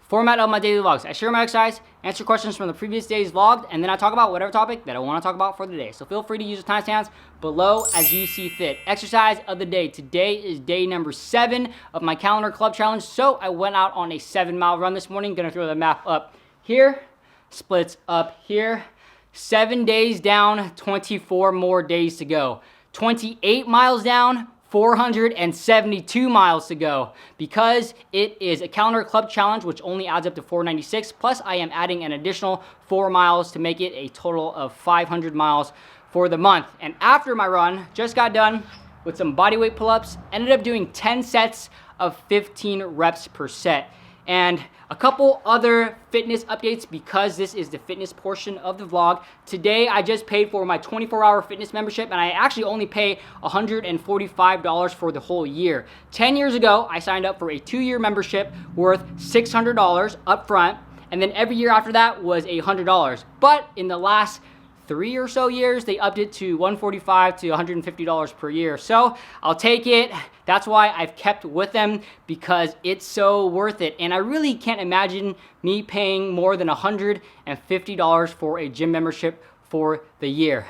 Format of my daily vlogs. I share my exercise, answer questions from the previous day's vlog, and then I talk about whatever topic that I want to talk about for the day. So feel free to use the timestamps below as you see fit. Exercise of the day. Today is day number 7 of my calendar club challenge. So I went out on a 7-mile run this morning. Gonna throw the map up here, splits up here. 7 days down, 24 more days to go. 28 miles down, 472 miles to go. Because it is a calendar club challenge, which only adds up to 496, plus I am adding an additional 4 miles to make it a total of 500 miles for the month. And after my run, just got done with some bodyweight pull-ups, ended up doing 10 sets of 15 reps per set. And a couple other fitness updates because this is the fitness portion of the vlog. Today, I just paid for my 24-hour fitness membership, and I actually only pay $145 for the whole year. 10 years ago, I signed up for a 2-year membership worth $600 up front, and then every year after that was $100. But in the last 3 or so years, they upped it to $145 to $150 per year. So I'll take it. That's why I've kept with them, because it's so worth it. And I really can't imagine me paying more than $150 for a gym membership for the year.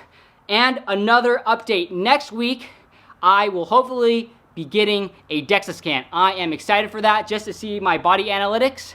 And another update, next week, I will hopefully be getting a DEXA scan. I am excited for that, just to see my body analytics.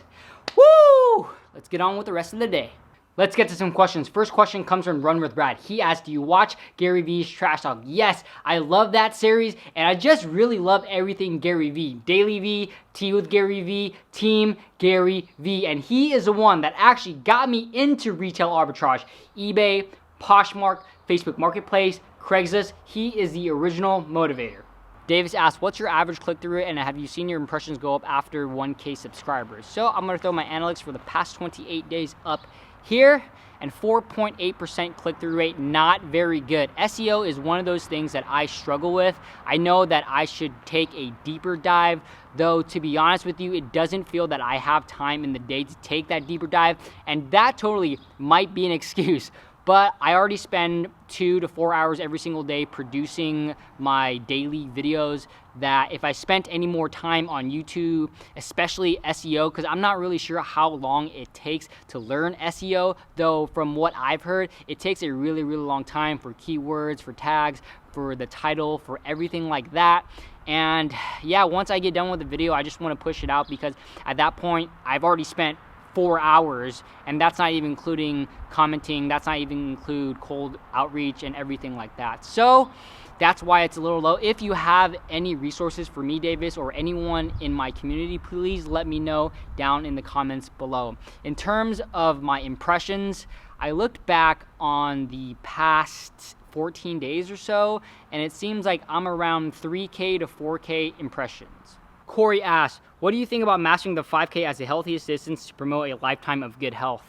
Woo! Let's get on with the rest of the day. Let's get to some questions. First question comes from Run with Brad. He asked, do you watch Gary Vee's Trash Talk? Yes, I love that series, and I just really love everything Gary Vee. Daily V, Tea with Gary Vee, Team Gary Vee, and he is the one that actually got me into retail arbitrage. eBay, Poshmark, Facebook Marketplace, Craigslist. He is the original motivator. Davis asked, what's your average click-through rate, and have you seen your impressions go up after 1K subscribers? So I'm gonna throw my analytics for the past 28 days up here, and 4.8% click-through rate, not very good. SEO is one of those things that I struggle with. I know that I should take a deeper dive, though to be honest with you, it doesn't feel that I have time in the day to take that deeper dive, and that totally might be an excuse. But I already spend 2 to 4 hours every single day producing my daily videos, that if I spent any more time on YouTube, especially SEO, because I'm not really sure how long it takes to learn SEO, though from what I've heard, it takes a really, really long time for keywords, for tags, for the title, for everything like that. And yeah, once I get done with the video, I just want to push it out, because at that point, I've already spent 4 hours, and that's not even including commenting, that's not even include cold outreach and everything like that. So that's why it's a little low. If you have any resources for me, Davis, or anyone in my community, please let me know down in the comments below. In terms of my impressions, I looked back on the past 14 days or so, and it seems like I'm around 3K to 4K impressions. Corey asks, what do you think about mastering the 5K as the healthiest distance to promote a lifetime of good health?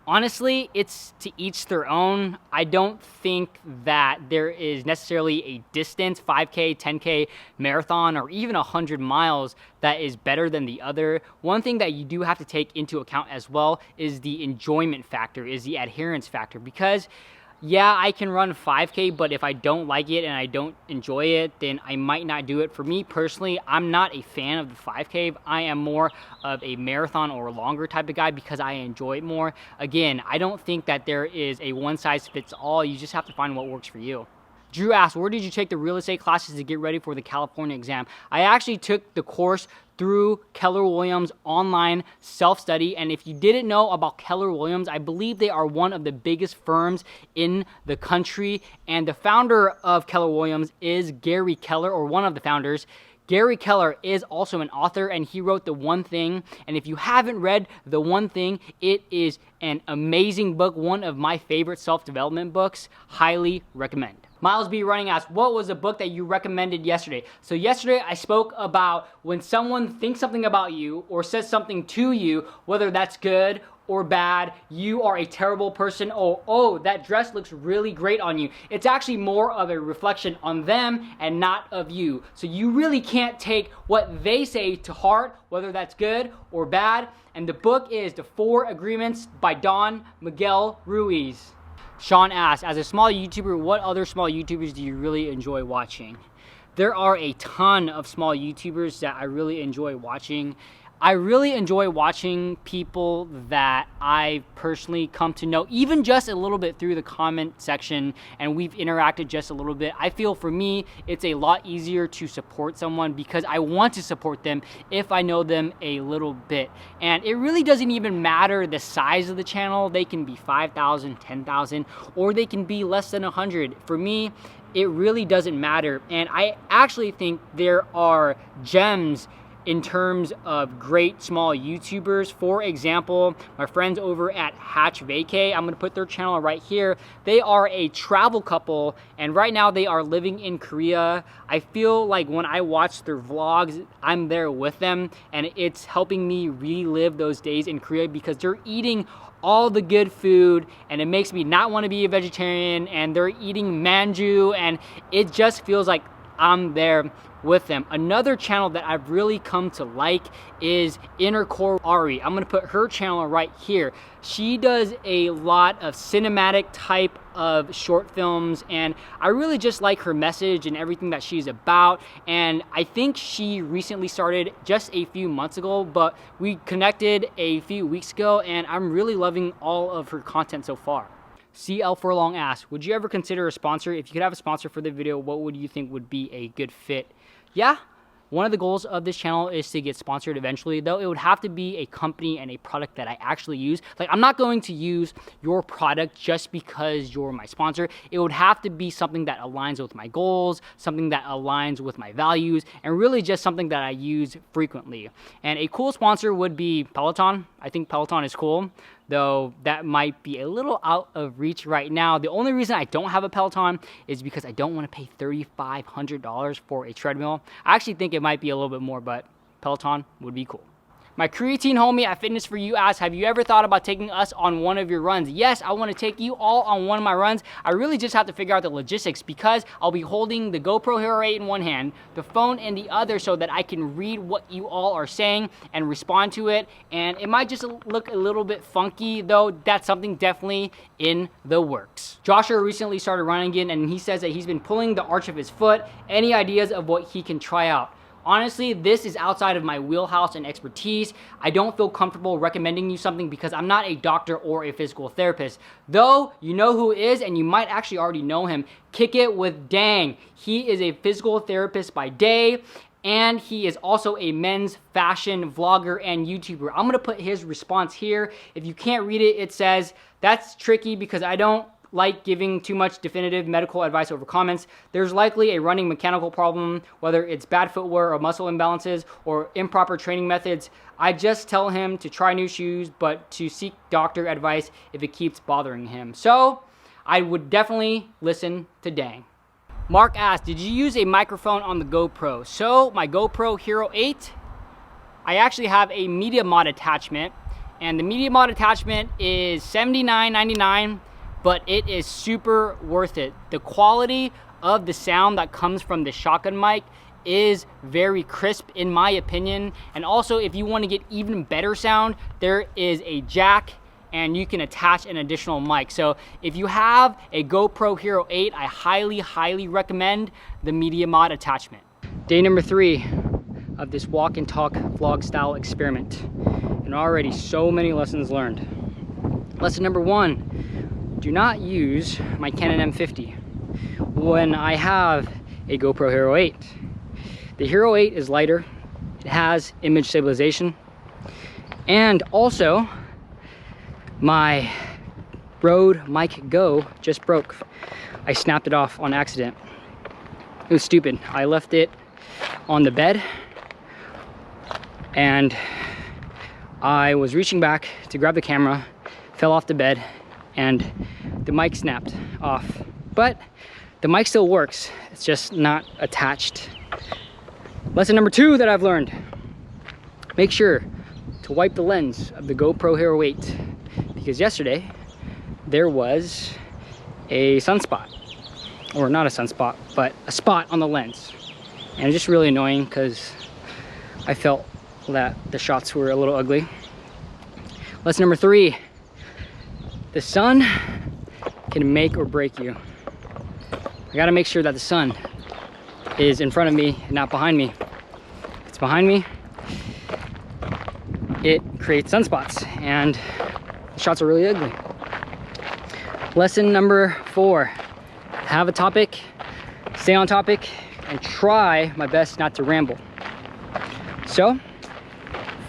Honestly, it's to each their own. I don't think that there is necessarily a distance, 5K, 10K, marathon, or even 100 miles that is better than the other. One thing that you do have to take into account as well is the enjoyment factor, is the adherence factor, because yeah, I can run 5K, but if I don't like it and I don't enjoy it, then I might not do it. For me personally, I'm not a fan of the 5K. I am more of a marathon or longer type of guy because I enjoy it more. Again, I don't think that there is a one-size-fits-all. You just have to find what works for you. Drew asked, where did you take the real estate classes to get ready for the California exam? I actually took the course through Keller Williams online self-study, and if you didn't know about Keller Williams, I believe they are one of the biggest firms in the country, and the founder of Keller Williams is Gary Keller, or one of the founders. Gary Keller is also an author, and he wrote The One Thing, and if you haven't read The One Thing, it is an amazing book, one of my favorite self-development books. Highly recommend. Miles B. Running asked, what was a book that you recommended yesterday? So yesterday I spoke about when someone thinks something about you or says something to you, whether that's good or bad, you are a terrible person, oh, that dress looks really great on you. It's actually more of a reflection on them and not of you. So you really can't take what they say to heart, whether that's good or bad. And the book is The 4 Agreements by Don Miguel Ruiz. Sean asked, as a small YouTuber, what other small YouTubers do you really enjoy watching? There are a ton of small YouTubers that I really enjoy watching. I really enjoy watching people that I personally come to know, even just a little bit through the comment section, and we've interacted just a little bit. I feel for me, it's a lot easier to support someone because I want to support them if I know them a little bit. And it really doesn't even matter the size of the channel. They can be 5,000, 10,000, or they can be less than 100. For me, it really doesn't matter. And I actually think there are gems in terms of great small YouTubers. For example, my friends over at Hatch Vacay, I'm gonna put their channel right here. They are a travel couple, and right now they are living in Korea. I feel like when I watch their vlogs, I'm there with them, and it's helping me relive those days in Korea because they're eating all the good food, and it makes me not want to be a vegetarian, and they're eating manju, and it just feels like I'm there with them. Another channel that I've really come to like is Inner Core Ari. I'm gonna put her channel right here. She does a lot of cinematic type of short films, and I really just like her message and everything that she's about. And I think she recently started just a few months ago, but we connected a few weeks ago, and I'm really loving all of her content so far. CL Furlong asks, would you ever consider a sponsor? If you could have a sponsor for the video, what would you think would be a good fit? Yeah, one of the goals of this channel is to get sponsored eventually, though it would have to be a company and a product that I actually use. Like, I'm not going to use your product just because you're my sponsor. It would have to be something that aligns with my goals, something that aligns with my values, and really just something that I use frequently. And a cool sponsor would be Peloton. I think Peloton is cool, though that might be a little out of reach right now. The only reason I don't have a Peloton is because I don't want to pay $3,500 for a treadmill. I actually think it might be a little bit more, but Peloton would be cool. My creatine homie at Fitness For You asks, have you ever thought about taking us on one of your runs? Yes, I want to take you all on one of my runs. I really just have to figure out the logistics because I'll be holding the GoPro Hero 8 in one hand, the phone in the other, so that I can read what you all are saying and respond to it. And it might just look a little bit funky, though that's something definitely in the works. Joshua recently started running again, and he says that he's been pulling the arch of his foot. Any ideas of what he can try out? Honestly, this is outside of my wheelhouse and expertise. I don't feel comfortable recommending you something because I'm not a doctor or a physical therapist. Though, you know who is, and you might actually already know him. Kick It with Dang. He is a physical therapist by day, and he is also a men's fashion vlogger and YouTuber. I'm gonna put his response here. If you can't read it, it says, that's tricky because I don't like giving too much definitive medical advice over comments. There's likely a running mechanical problem, whether it's bad footwear or muscle imbalances or improper training methods. I just tell him to try new shoes, but to seek doctor advice if it keeps bothering him. So I would definitely listen to Dang. Mark asked, did you use a microphone on the GoPro? So my GoPro Hero 8, I actually have a media mod attachment, and the media mod attachment is $79.99. but it is super worth it. The quality of the sound that comes from the shotgun mic is very crisp in my opinion. And also, if you want to get even better sound, there is a jack and you can attach an additional mic. So if you have a GoPro Hero 8, I highly recommend the media mod attachment. Day number 3 of this walk and talk vlog style experiment, and already so many lessons learned. Lesson number 1, do not use my Canon M50 when I have a GoPro Hero 8. The Hero 8 is lighter, it has image stabilization, and also my Rode Mic Go just broke. I snapped it off on accident. It was stupid. I left it on the bed and I was reaching back to grab the camera, fell off the bed, and the mic snapped off. But the mic still works, it's just not attached. Lesson number 2 that I've learned, make sure to wipe the lens of the GoPro Hero 8, because yesterday there was a sunspot, or not a sunspot, but a spot on the lens. And it's just really annoying because I felt that the shots were a little ugly. Lesson number 3, the sun can make or break you. I gotta make sure that the sun is in front of me and not behind me. If it's behind me, create sunspots, and the shots are really ugly. Lesson number 4, have a topic, stay on topic, and try my best not to ramble. So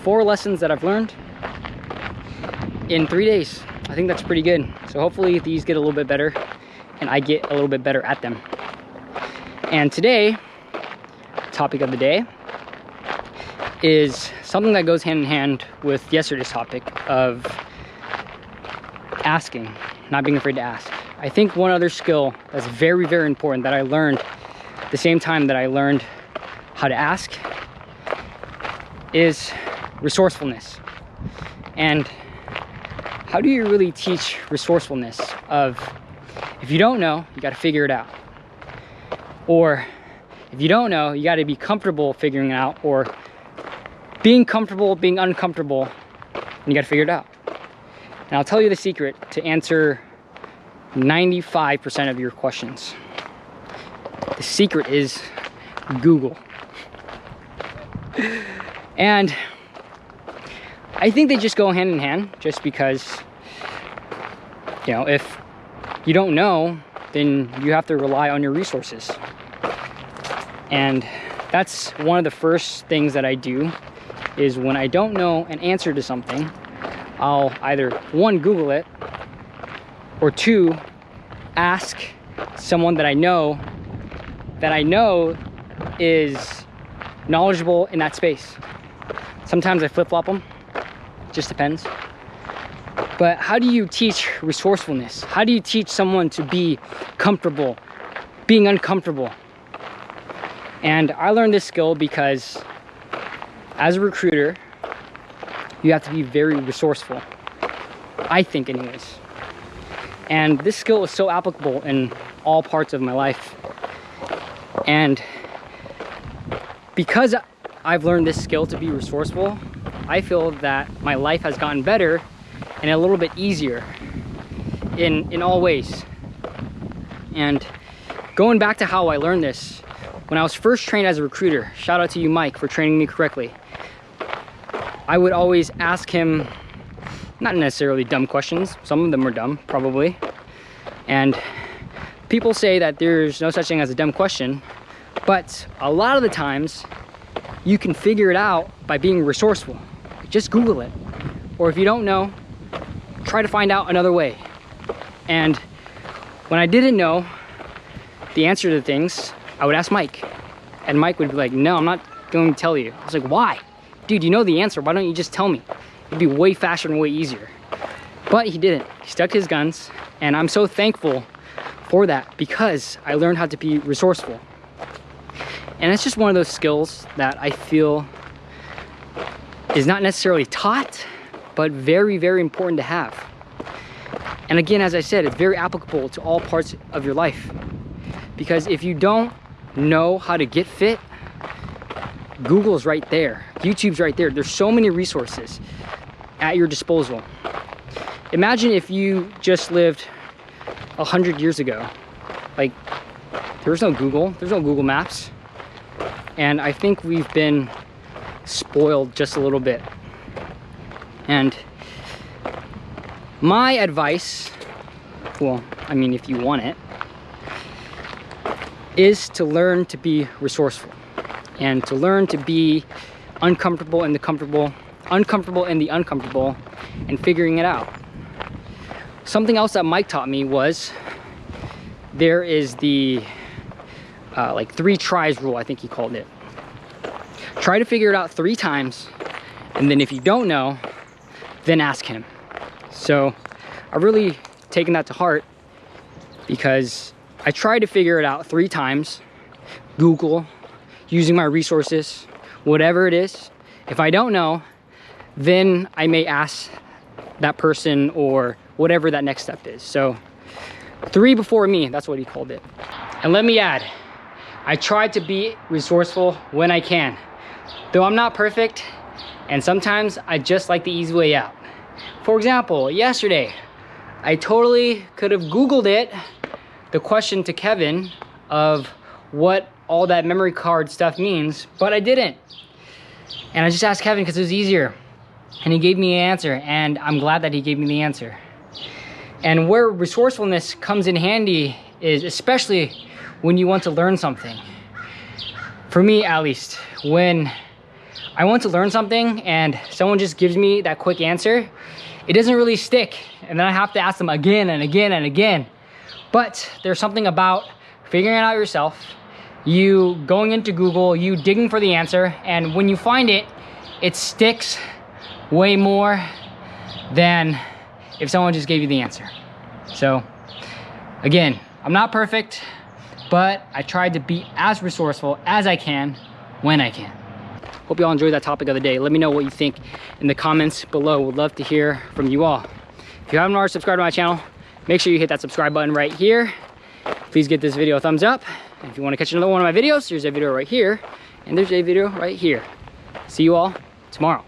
4 lessons that I've learned in 3 days. I think that's pretty good. So hopefully these get a little bit better and I get a little bit better at them. And today, topic of the day is something that goes hand in hand with yesterday's topic of asking, not being afraid to ask. I think one other skill that's very, very important that I learned the same time that I learned how to ask is resourcefulness. And how do you really teach resourcefulness of, if you don't know, you got to figure it out. Or if you don't know, you got to be comfortable figuring it out, or being comfortable being uncomfortable, and you got to figure it out. And I'll tell you the secret to answer 95% of your questions. The secret is Google. And I think they just go hand in hand, just because, you know, if you don't know, then you have to rely on your resources. And that's one of the first things that I do, is when I don't know an answer to something, I'll either 1, Google it, or 2, ask someone that I know is knowledgeable in that space. Sometimes I flip-flop them, just depends. But how do you teach resourcefulness? How do you teach someone to be comfortable being uncomfortable? And I learned this skill because as a recruiter, you have to be very resourceful, I think anyways. And this skill is so applicable in all parts of my life. And because I've learned this skill to be resourceful, I feel that my life has gotten better and a little bit easier in all ways. And going back to how I learned this, when I was first trained as a recruiter, shout out to you, Mike, for training me correctly, I would always ask him, not necessarily dumb questions, some of them were dumb, probably. And people say that there's no such thing as a dumb question, but a lot of the times you can figure it out by being resourceful. Just Google it. Or if you don't know, try to find out another way. And when I didn't know the answer to things, I would ask Mike. And Mike would be like, no, I'm not going to tell you. I was like, why? Dude, you know the answer. Why don't you just tell me? It'd be way faster and way easier. But he didn't. He stuck to his guns. And I'm so thankful for that, because I learned how to be resourceful. And it's just one of those skills that I feel is not necessarily taught, but very, very important to have. And again, as I said, it's very applicable to all parts of your life. Because if you don't know how to get fit, Google's right there. YouTube's right there. There's so many resources at your disposal. Imagine if you just lived 100 years ago. Like, there's no Google Maps. And I think we've been spoiled just a little bit. And my advice, well, I mean, if you want it, is to learn to be resourceful and to learn to be uncomfortable in the comfortable, uncomfortable in the uncomfortable, and figuring it out. Something else that Mike taught me was there is the like 3 tries rule, I think he called it. Try to figure it out 3 times, and then if you don't know, then ask him. So I've really taken that to heart, because I tried to figure it out 3 times, Google, using my resources, whatever it is. If I don't know, then I may ask that person or whatever that next step is. So 3 before me, that's what he called it. And let me add, I try to be resourceful when I can. Though I'm not perfect, and sometimes I just like the easy way out. For example, yesterday, I totally could have Googled it, the question to Kevin of what all that memory card stuff means, but I didn't. And I just asked Kevin because it was easier. and he gave me an answer, and I'm glad that he gave me the answer. And where resourcefulness comes in handy is especially when you want to learn something. For me, at least, when I want to learn something and someone just gives me that quick answer, it doesn't really stick. And then I have to ask them again and again and again. But there's something about figuring it out yourself, you going into Google, you digging for the answer, and when you find it, it sticks way more than if someone just gave you the answer. So again, I'm not perfect, but I tried to be as resourceful as I can when I can. Hope you all enjoyed that topic of the day. Let me know what you think in the comments below. Would love to hear from you all. If you haven't already subscribed to my channel, make sure you hit that subscribe button right here. Please give this video a thumbs up. And if you want to catch another one of my videos, there's a video right here, and there's a video right here. See you all tomorrow.